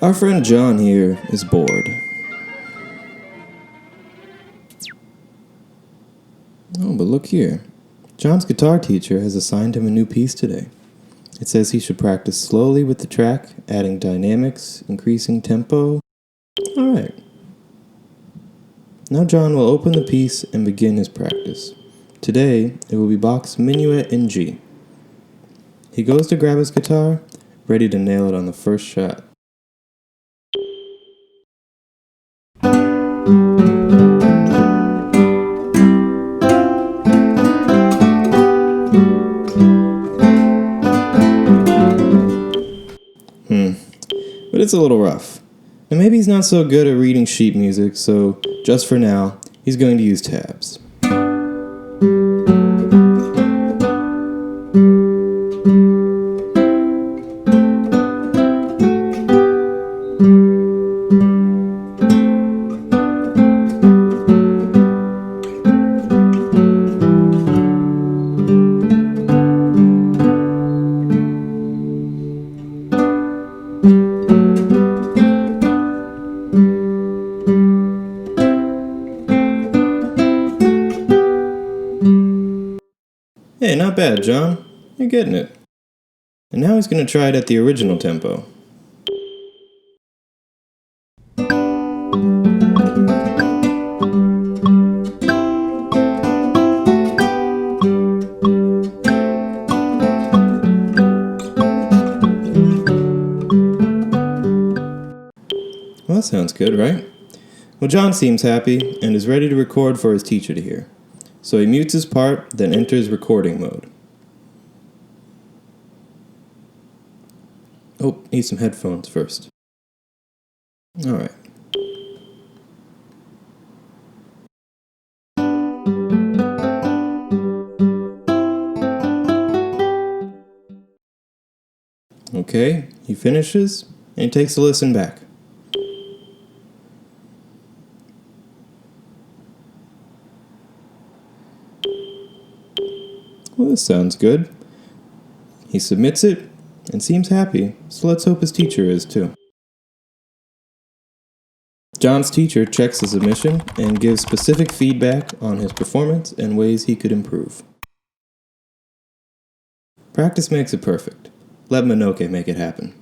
Our friend John here is bored. Oh, but look here. John's guitar teacher has assigned him a new piece today. It says he should practice slowly with the track, adding dynamics, increasing tempo. Alright. Now John will open the piece and begin his practice. Today, it will be Bach's Minuet in G. He goes to grab his guitar, ready to nail it on the first shot. But it's a little rough. And maybe he's not so good at reading sheet music, so just for now, he's going to use tabs. Hey, not bad, John. You're getting it. And now he's going to try it at the original tempo. Well, that sounds good, right? Well, John seems happy and is ready to record for his teacher to hear. So he mutes his part, then enters recording mode. Oh, need some headphones first. Alright. Okay, he finishes, and he takes a listen back. Well, this sounds good. He submits it and seems happy, so let's hope his teacher is too. John's teacher checks the submission and gives specific feedback on his performance and ways he could improve. Practice makes it perfect. Let Manoke make it happen.